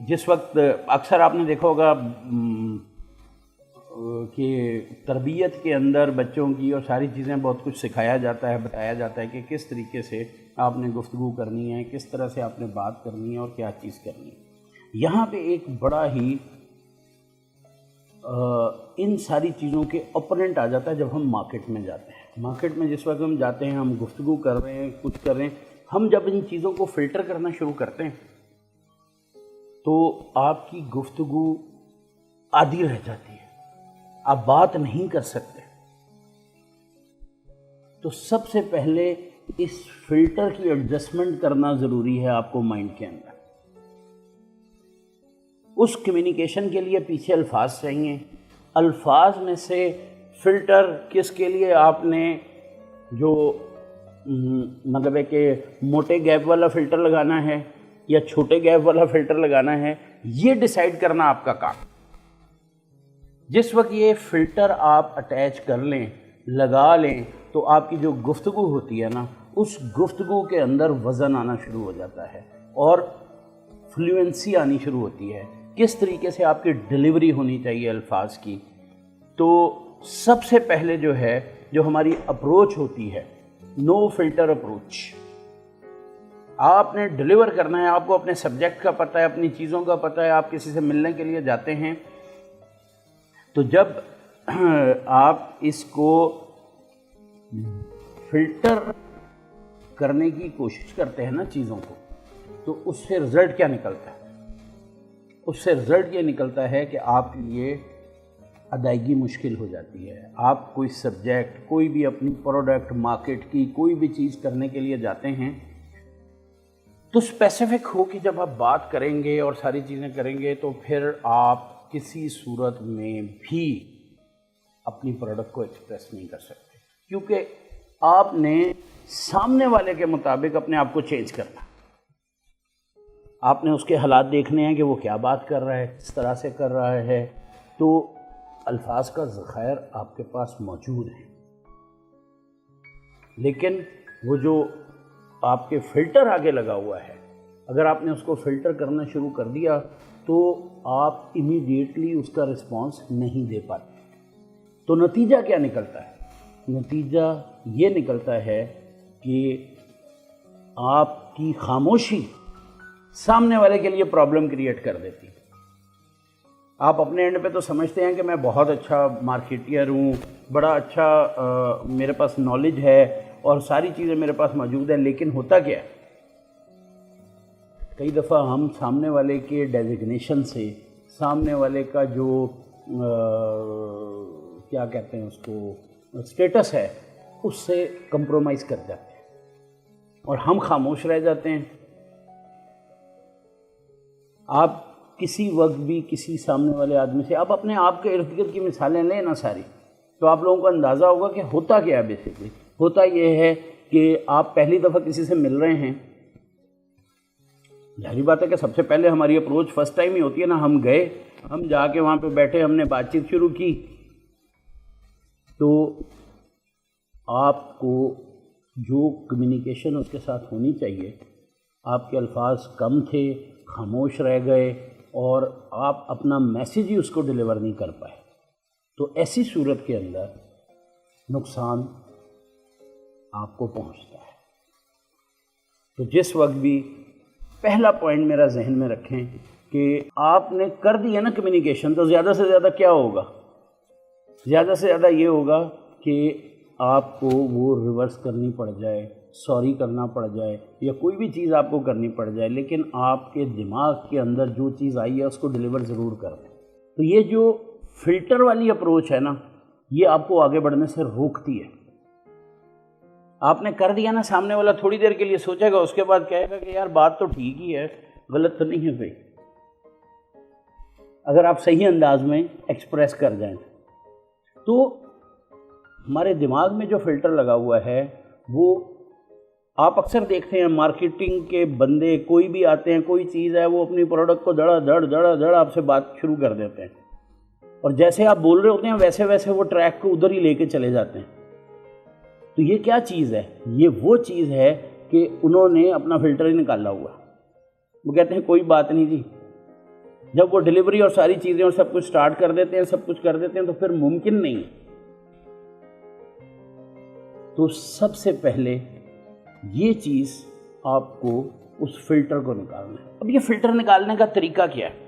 جس وقت اکثر آپ نے دیکھا ہوگا کہ تربیت کے اندر بچوں کی اور ساری چیزیں بہت کچھ سکھایا جاتا ہے، بتایا جاتا ہے کہ کس طریقے سے آپ نے گفتگو کرنی ہے، کس طرح سے آپ نے بات کرنی ہے اور کیا چیز کرنی ہے۔ یہاں پہ ایک بڑا ہی ان ساری چیزوں کے اپوننٹ آ جاتا ہے جب ہم مارکیٹ میں جاتے ہیں۔ مارکیٹ میں جس وقت ہم جاتے ہیں، ہم گفتگو کر رہے ہیں، کچھ کر رہے ہیں، ہم جب ان چیزوں کو فلٹر کرنا شروع کرتے ہیں تو آپ کی گفتگو آدھی رہ جاتی ہے، آپ بات نہیں کر سکتے۔ تو سب سے پہلے اس فلٹر کی ایڈجسٹمنٹ کرنا ضروری ہے آپ کو مائنڈ کے اندر۔ اس کمیونیکیشن کے لیے پیچھے الفاظ چاہیے، الفاظ میں سے فلٹر کس کے لیے آپ نے جو مطلب ہے کہ موٹے گیپ والا فلٹر لگانا ہے یا چھوٹے گیپ والا فلٹر لگانا ہے، یہ ڈیسائیڈ کرنا آپ کا کام۔ جس وقت یہ فلٹر آپ اٹیچ کر لیں، لگا لیں، تو آپ کی جو گفتگو ہوتی ہے نا، اس گفتگو کے اندر وزن آنا شروع ہو جاتا ہے اور فلوئنسی آنی شروع ہوتی ہے، کس طریقے سے آپ کی ڈیلیوری ہونی چاہیے الفاظ کی۔ تو سب سے پہلے جو ہے، جو ہماری اپروچ ہوتی ہے، نو فلٹر اپروچ۔ آپ نے ڈیلیور کرنا ہے، آپ کو اپنے سبجیکٹ کا پتہ ہے، اپنی چیزوں کا پتہ ہے، آپ کسی سے ملنے کے لیے جاتے ہیں تو جب آپ اس کو فلٹر کرنے کی کوشش کرتے ہیں نا چیزوں کو، تو اس سے رزلٹ کیا نکلتا ہے؟ اس سے رزلٹ یہ نکلتا ہے کہ آپ کے لیے ادائیگی مشکل ہو جاتی ہے۔ آپ کوئی سبجیکٹ، کوئی بھی اپنی پروڈکٹ، مارکیٹ کی کوئی بھی چیز کرنے کے لیے جاتے ہیں تو اسپیسیفک ہو کہ جب آپ بات کریں گے اور ساری چیزیں کریں گے تو پھر آپ کسی صورت میں بھی اپنی پروڈکٹ کو ایکسپریس نہیں کر سکتے، کیونکہ آپ نے سامنے والے کے مطابق اپنے آپ کو چینج کرنا۔ آپ نے اس کے حالات دیکھنے ہیں کہ وہ کیا بات کر رہا ہے، کس طرح سے کر رہا ہے، تو الفاظ کا ذخائر آپ کے پاس موجود ہے، لیکن وہ جو آپ کے فلٹر آگے لگا ہوا ہے، اگر آپ نے اس کو فلٹر کرنا شروع کر دیا تو آپ امیڈیٹلی اس کا رسپانس نہیں دے پاتے۔ تو نتیجہ کیا نکلتا ہے؟ نتیجہ یہ نکلتا ہے کہ آپ کی خاموشی سامنے والے کے لیے پرابلم کریٹ کر دیتی۔ آپ اپنے اینڈ پہ تو سمجھتے ہیں کہ میں بہت اچھا مارکیٹر ہوں، بڑا اچھا میرے پاس نالج ہے اور ساری چیزیں میرے پاس موجود ہیں، لیکن ہوتا کیا ہے؟ کئی دفعہ ہم سامنے والے کے ڈیزگنیشن سے، سامنے والے کا جو کیا کہتے ہیں اس کو، اسٹیٹس ہے، اس سے کمپرومائز کر جاتے ہیں اور ہم خاموش رہ جاتے ہیں۔ آپ کسی وقت بھی کسی سامنے والے آدمی سے، آپ اپنے آپ کے ارد گرد کی مثالیں لیں نا ساری، تو آپ لوگوں کو اندازہ ہوگا کہ ہوتا کیا ہے۔ بیسیکلی ہوتا یہ ہے کہ آپ پہلی دفعہ کسی سے مل رہے ہیں، ظاہری بات ہے کہ سب سے پہلے ہماری اپروچ فرسٹ ٹائم ہی ہوتی ہے نا، ہم گئے، ہم جا کے وہاں پہ بیٹھے، ہم نے بات چیت شروع کی، تو آپ کو جو کمیونیکیشن اس کے ساتھ ہونی چاہیے، آپ کے الفاظ کم تھے، خاموش رہ گئے اور آپ اپنا میسیج ہی اس کو ڈیلیور نہیں کر پائے، تو ایسی صورت کے اندر نقصان آپ کو پہنچتا ہے۔ تو جس وقت بھی پہلا پوائنٹ میرا ذہن میں رکھیں کہ آپ نے کر دیا نا کمیونیکیشن، تو زیادہ سے زیادہ کیا ہوگا؟ زیادہ سے زیادہ یہ ہوگا کہ آپ کو وہ ریورس کرنی پڑ جائے، سوری کرنا پڑ جائے یا کوئی بھی چیز آپ کو کرنی پڑ جائے، لیکن آپ کے دماغ کے اندر جو چیز آئی ہے اس کو ڈیلیور ضرور کر دیں۔ تو یہ جو فلٹر والی اپروچ ہے نا، یہ آپ کو آگے بڑھنے سے روکتی ہے۔ آپ نے کر دیا نا، سامنے والا تھوڑی دیر کے لیے سوچے گا، اس کے بعد کہے گا کہ یار بات تو ٹھیک ہی ہے، غلط تو نہیں ہے بھائی، اگر آپ صحیح انداز میں ایکسپریس کر جائیں۔ تو ہمارے دماغ میں جو فلٹر لگا ہوا ہے، وہ آپ اکثر دیکھتے ہیں مارکیٹنگ کے بندے کوئی بھی آتے ہیں، کوئی چیز ہے، وہ اپنی پروڈکٹ کو دڑا دڑ آپ سے بات شروع کر دیتے ہیں، اور جیسے آپ بول رہے ہوتے ہیں ویسے ویسے وہ ٹریک کو ادھر ہی لے کے چلے جاتے ہیں۔ تو یہ کیا چیز ہے؟ یہ وہ چیز ہے کہ انہوں نے اپنا فلٹر ہی نکالا ہوا۔ وہ کہتے ہیں کوئی بات نہیں جی، جب وہ ڈلیوری اور ساری چیزیں اور سب کچھ سٹارٹ کر دیتے ہیں، سب کچھ کر دیتے ہیں، تو پھر ممکن نہیں ہے۔ تو سب سے پہلے یہ چیز آپ کو اس فلٹر کو نکالنا ہے۔ اب یہ فلٹر نکالنے کا طریقہ کیا ہے؟